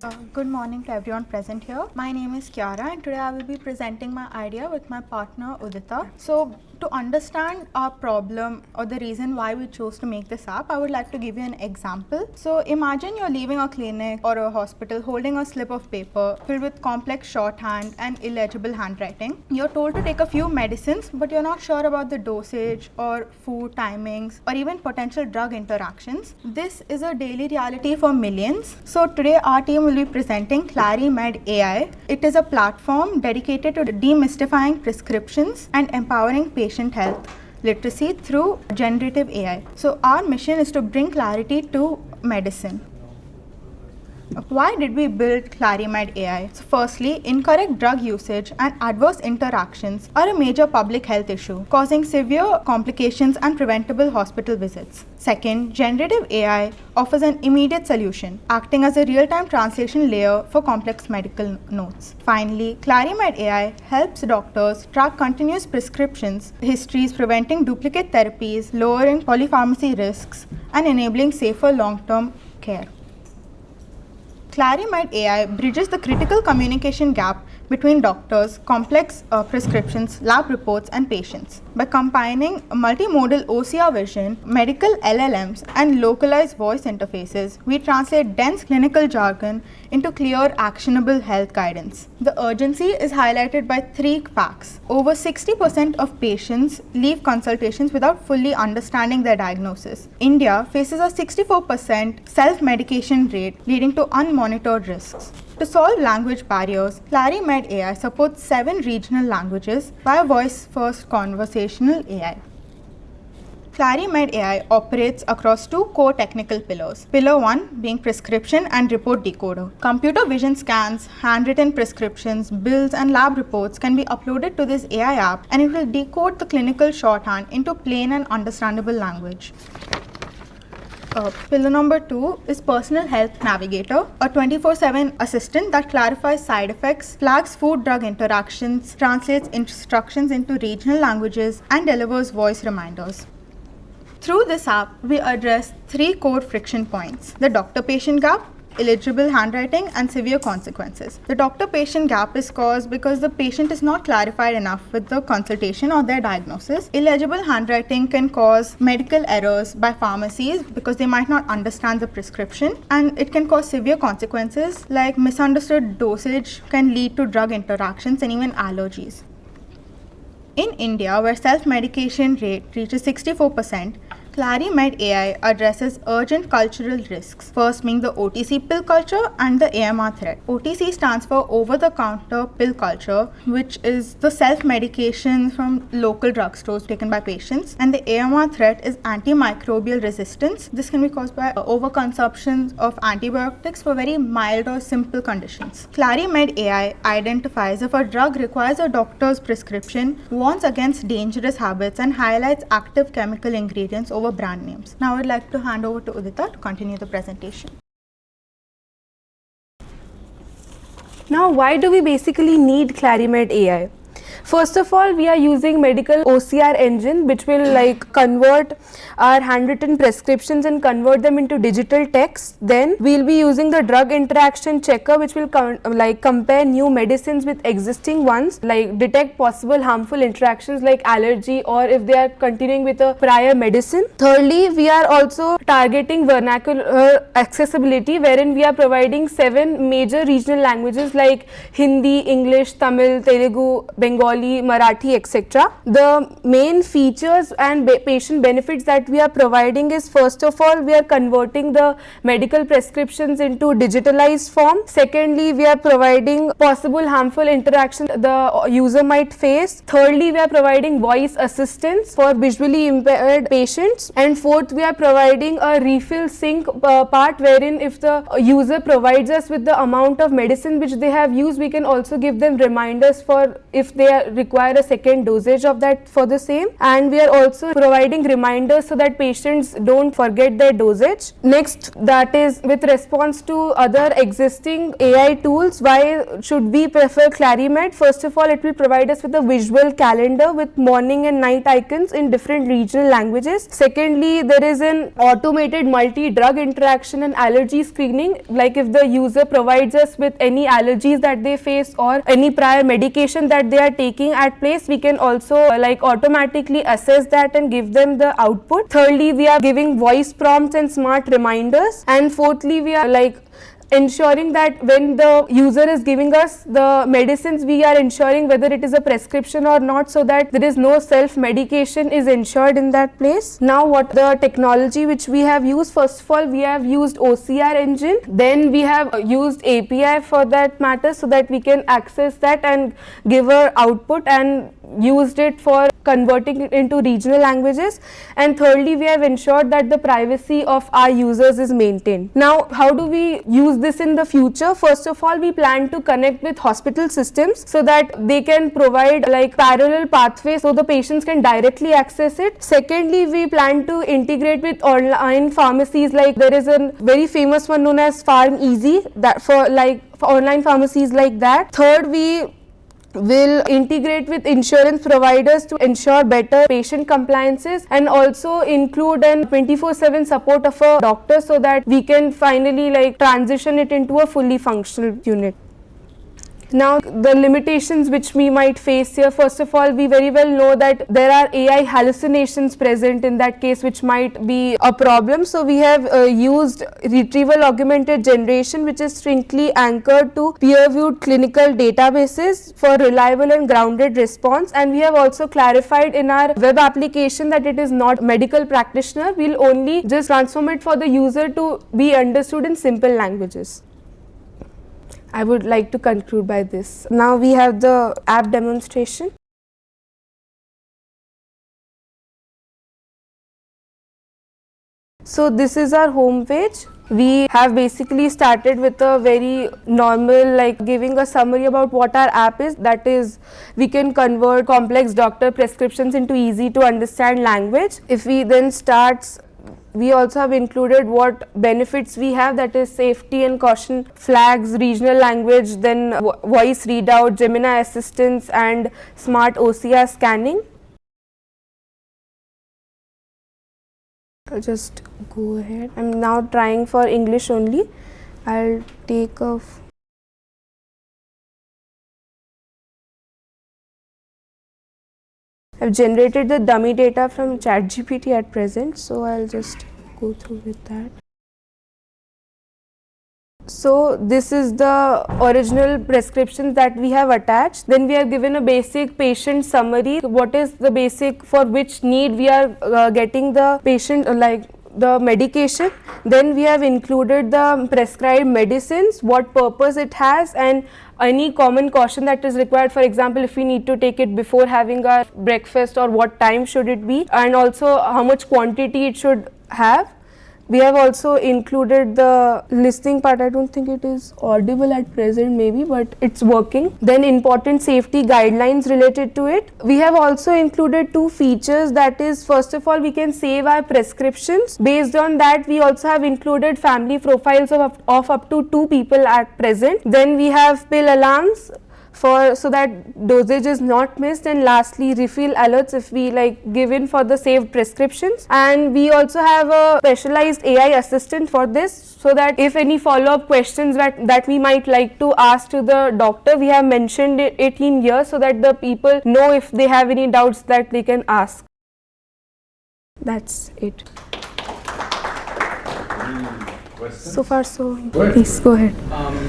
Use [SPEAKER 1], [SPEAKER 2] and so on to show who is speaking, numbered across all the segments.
[SPEAKER 1] Good morning to everyone present here. My name is Kiara and today I will be presenting my idea with my partner Udita. So to understand our problem or the reason why we chose to make this app, I would like to give you an example. So imagine you're leaving a clinic or a hospital holding a slip of paper filled with complex shorthand and illegible handwriting. You're told to take a few medicines, but you're not sure about the dosage or food timings or even potential drug interactions. This is a daily reality for millions. So today our team will be presenting ClariMed AI. It is a platform dedicated to demystifying prescriptions and empowering patient health literacy through generative AI. So our mission is to bring clarity to medicine. Why did we build ClariMed AI? So firstly, incorrect drug usage and adverse interactions are a major public health issue, causing severe complications and preventable hospital visits. Second, generative AI offers an immediate solution, acting as a real-time translation layer for complex medical notes. Finally, ClariMed AI helps doctors track continuous prescriptions, histories, preventing duplicate therapies, lowering polypharmacy risks, and enabling safer long-term care. ClariMed AI bridges the critical communication gap between doctors, complex prescriptions, lab reports, and patients. By combining multimodal OCR vision, medical LLMs, and localized voice interfaces, we translate dense clinical jargon into clear, actionable health guidance. The urgency is highlighted by three facts. Over 60% of patients leave consultations without fully understanding their diagnosis. India faces a 64% self-medication rate, leading to unmonitored risks. To solve language barriers, ClariMed AI supports 7 regional languages via voice-first conversational AI. ClariMed AI operates across 2 core technical pillars. Pillar 1 being prescription and report decoder. Computer vision scans, handwritten prescriptions, bills, and lab reports can be uploaded to this AI app, and it will decode the clinical shorthand into plain and understandable language. Pillar number 2 is Personal Health Navigator, a 24/7 assistant that clarifies side effects, flags food-drug interactions, translates instructions into regional languages, and delivers voice reminders. Through this app, we address 3 core friction points: the doctor-patient gap, illegible handwriting, and severe consequences. The doctor-patient gap is caused because the patient is not clarified enough with the consultation or their diagnosis. Illegible handwriting can cause medical errors by pharmacies because they might not understand the prescription, and it can cause severe consequences like misunderstood dosage can lead to drug interactions and even allergies. In India, where self-medication rate reaches 64%, ClariMed AI addresses urgent cultural risks, first being the OTC pill culture and the AMR threat. OTC stands for over-the-counter pill culture, which is the self-medication from local drugstores taken by patients, and the AMR threat is antimicrobial resistance. This can be caused by overconsumption of antibiotics for very mild or simple conditions. ClariMed AI identifies if a drug requires a doctor's prescription, warns against dangerous habits, and highlights active chemical ingredients over brand names. Now I would like to hand over to Udita to continue the presentation.
[SPEAKER 2] Now, why do we basically need ClariMed AI? First of all, we are using medical OCR engine, which will convert our handwritten prescriptions and convert them into digital text. Then we'll be using the drug interaction checker, which will compare new medicines with existing ones, detect possible harmful interactions like allergy or if they are continuing with a prior medicine. Thirdly, we are also targeting vernacular accessibility, wherein we are providing 7 major regional languages like Hindi, English, Tamil, Telugu, Bengali, Marathi, etc. The main features and patient benefits that we are providing is, first of all, we are converting the medical prescriptions into digitalized form. Secondly, we are providing possible harmful interactions the user might face. Thirdly, we are providing voice assistance for visually impaired patients. And fourth, we are providing a refill sync part, wherein if the user provides us with the amount of medicine which they have used, we can also give them reminders for if they they require a second dosage of that for the same, and we are also providing reminders so that patients don't forget their dosage. Next, that is with response to other existing AI tools, why should we prefer ClariMed? First of all, it will provide us with a visual calendar with morning and night icons in different regional languages. Secondly, there is an automated multi-drug interaction and allergy screening, like if the user provides us with any allergies that they face or any prior medication that they are taking at place, we can also like automatically assess that and give them the output. Thirdly, we are giving voice prompts and smart reminders, and fourthly, we are like ensuring that when the user is giving us the medicines, we are ensuring whether it is a prescription or not, so that there is no self-medication is ensured in that place. Now, what the technology which we have used, first of all, we have used OCR engine, then we have used API for that matter, so that we can access that and give our output, and used it for converting it into regional languages, and thirdly, we have ensured that the privacy of our users is maintained. Now, how do we use this in the future? First of all, we plan to connect with hospital systems so that they can provide like parallel pathways so the patients can directly access it. Secondly, we plan to integrate with online pharmacies, like there is a very famous one known as Pharm Easy, that for online pharmacies like that. Third, we will integrate with insurance providers to ensure better patient compliances, and also include an 24/7 support of a doctor so that we can finally like transition it into a fully functional unit. Now, the limitations which we might face here, first of all, we very well know that there are AI hallucinations present in that case, which might be a problem. So, we have used retrieval augmented generation, which is strictly anchored to peer-reviewed clinical databases for reliable and grounded response. And we have also clarified in our web application that it is not medical practitioner. We'll only just transform it for the user to be understood in simple languages. I would like to conclude by this. Now we have the app demonstration. So this is our home page. We have basically started with a very normal, like giving a summary about what our app is. That is, we can convert complex doctor prescriptions into easy to understand language. If we then start, we also have included what benefits we have, that is safety and caution flags, regional language, then voice readout, Gemini assistance, and smart OCR scanning. I'll just go ahead. I'm now trying for English only. I'll take off. I've generated the dummy data from ChatGPT at present, so I'll just go through with that. So this is the original prescriptions that we have attached. Then we have given a basic patient summary. What is the basic for which need we are getting the patient like the medication. Then we have included the prescribed medicines, what purpose it has, and any common caution that is required. For example, if we need to take it before having our breakfast, or what time should it be, and also how much quantity it should have. We have also included the listening part. I don't think it is audible at present maybe, but it's working. Then important safety guidelines related to it. We have also included two features, that is, first of all, we can save our prescriptions. Based on that, we also have included family profiles of up to 2 people at present. Then we have pill alarms so that dosage is not missed, and lastly refill alerts if we like given for the saved prescriptions. And we also have a specialized AI assistant for this, so that if any follow-up questions that we might like to ask to the doctor, we have mentioned it in here so that the people know if they have any doubts that they can ask. That's it.
[SPEAKER 3] Questions?
[SPEAKER 2] So far, so
[SPEAKER 3] Good.
[SPEAKER 2] please go ahead.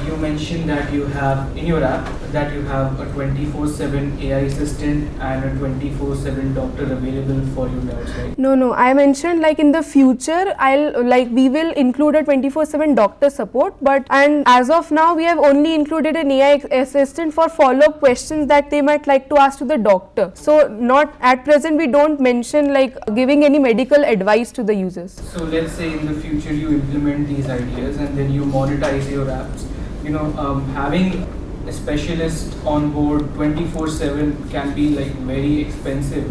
[SPEAKER 4] You mentioned that you have in your app that you have a 24/7 AI assistant and a 24/7 doctor available for your doubts, right?
[SPEAKER 2] No, I mentioned like in the future we will include a 24/7 doctor support, and as of now we have only included an AI assistant for follow-up questions that they might like to ask to the doctor. So not at present we don't mention like giving any medical advice to the users.
[SPEAKER 4] So let's say in the future you implement these ideas and then you monetize your apps. Having a specialist on board 24/7 can be like very expensive,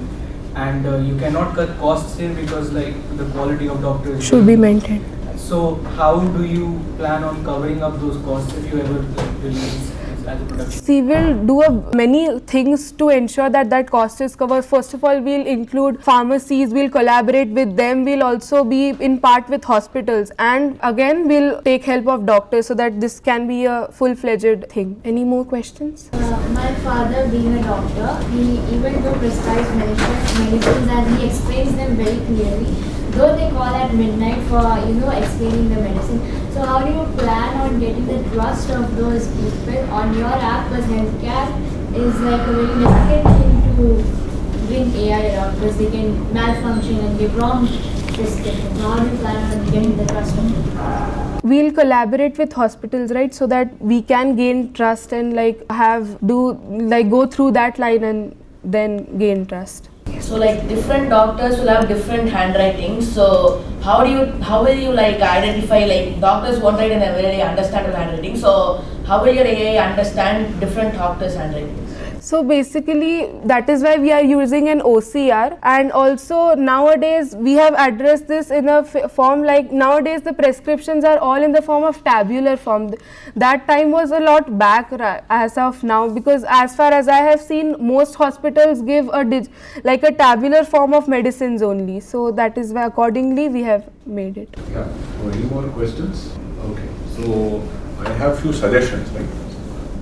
[SPEAKER 4] and you cannot cut costs here because like the quality of doctors
[SPEAKER 2] Should be maintained.
[SPEAKER 4] So how do you plan on covering up those costs if you ever like, release as a production?
[SPEAKER 2] We will do many things to ensure that that cost is covered. First of all, we'll include pharmacies, we'll collaborate with them, we'll also be in part with hospitals, and again we'll take help of doctors so that this can be a full-fledged thing. Any more questions?
[SPEAKER 3] My father, being a doctor, he even though prescribes medicines and he explains them very clearly, though they call at midnight for explaining the medicine. So how do you plan on getting the trust of those people on your app? Because healthcare is like a very delicate thing to bring AI around because they can malfunction and give wrong prescriptions. So how do you plan on getting the trust of people?
[SPEAKER 2] We'll collaborate with hospitals, right, so that we can gain trust and go through that line and then gain trust.
[SPEAKER 5] So like different doctors will have different handwriting. So how will you like identify, like doctors won't write in a very understandable handwriting. So how will your AI understand different doctors' handwriting?
[SPEAKER 2] So basically that is why we are using an OCR, and also nowadays we have addressed this in a form like nowadays the prescriptions are all in the form of tabular form. That time was a lot back as of now, because as far as I have seen, most hospitals give a tabular form of medicines only. So that is why accordingly we have made it.
[SPEAKER 6] Yeah. So any more questions? Okay. So I have few suggestions. Like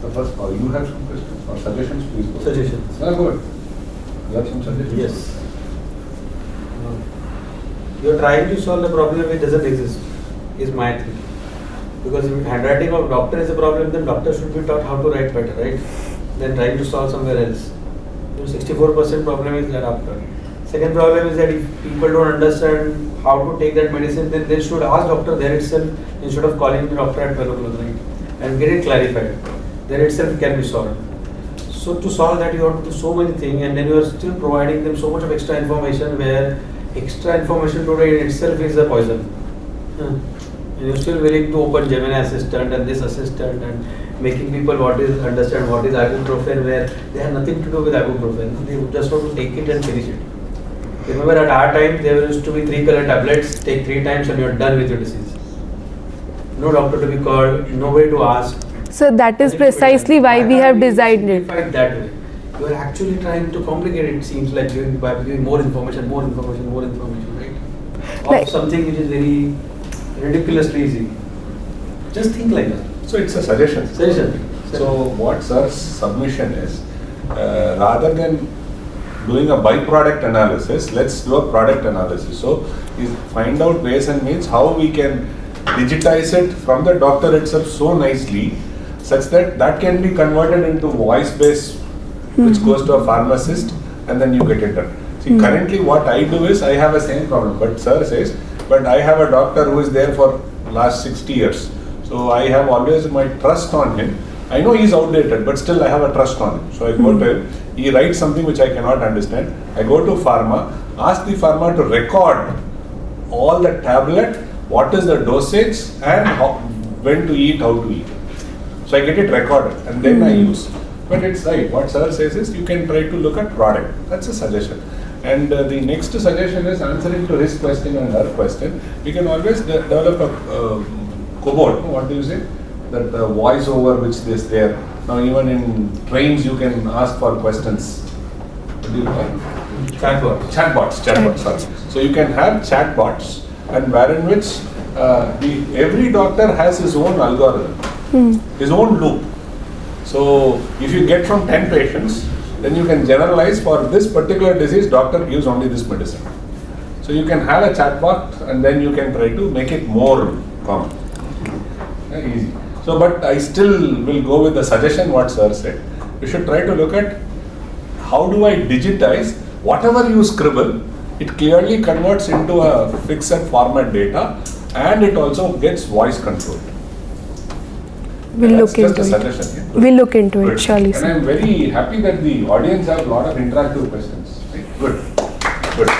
[SPEAKER 6] the first, you have some questions or suggestions, please go.
[SPEAKER 7] Suggestions.
[SPEAKER 6] Go ahead. You have some suggestions?
[SPEAKER 7] Yes. You are trying to solve the problem which doesn't exist, is my thing. Because if handwriting of doctor is a problem, then doctor should be taught how to write better, right? Than trying to solve somewhere else. 64% problem is that after. Second problem is that if people don't understand how to take that medicine, then they should ask doctor there itself instead of calling the doctor at 12 o'clock, right? And get it clarified. There itself can be solved. So to solve that, you have to do so many things, and then you are still providing them so much of extra information, where extra information today in itself is a poison. And you're still willing to open Gemini assistant and this assistant and making people understand what is ibuprofen, where they have nothing to do with ibuprofen. They just want to take it and finish it. Remember at our time there used to be 3 color tablets, take 3 times and you're done with your disease. No doctor to be called, nobody to ask.
[SPEAKER 2] So that is precisely why we have designed it.
[SPEAKER 7] That way. You are actually trying to complicate it, seems like by giving more information, right? Of something which is very ridiculously easy. Just think like that.
[SPEAKER 6] So it's a suggestion. So what sir's submission is, rather than doing a byproduct analysis, let's do a product analysis. So is find out ways and means how we can digitize it from the doctor itself so nicely, such that that can be converted into voice-based, which goes to a pharmacist, and then you get it done. See, currently what I do is, I have a same problem, but sir says, but I have a doctor who is there for last 60 years. So I have always my trust on him. I know he's outdated, but still I have a trust on him. So I go to him, he writes something which I cannot understand. I go to pharma, ask the pharma to record all the tablet, what is the dosage, and when to eat, how to eat. So I get it recorded and then I use. But it's right, what sir says is you can try to look at product. That's a suggestion. And the next suggestion is answering to his question and her question. We can always develop a cobot, what do you say? That voice over which is there. Now even in trains you can ask for questions. What do you call it? Chatbots, sorry. So you can have chatbots, and wherein which every doctor has his own algorithm, his own loop. So if you get from 10 patients, then you can generalize for this particular disease, doctor gives only this medicine. So you can have a chatbot and then you can try to make it more common. Easy. So, but I still will go with the suggestion what sir said. You should try to look at how do I digitize whatever you scribble, it clearly converts into a fixed format data, and it also gets voice controlled.
[SPEAKER 2] We'll look into
[SPEAKER 6] it.
[SPEAKER 2] Yeah. We'll look into it, surely.
[SPEAKER 6] And I'm very happy that the audience have a lot of interactive questions. Right? Good.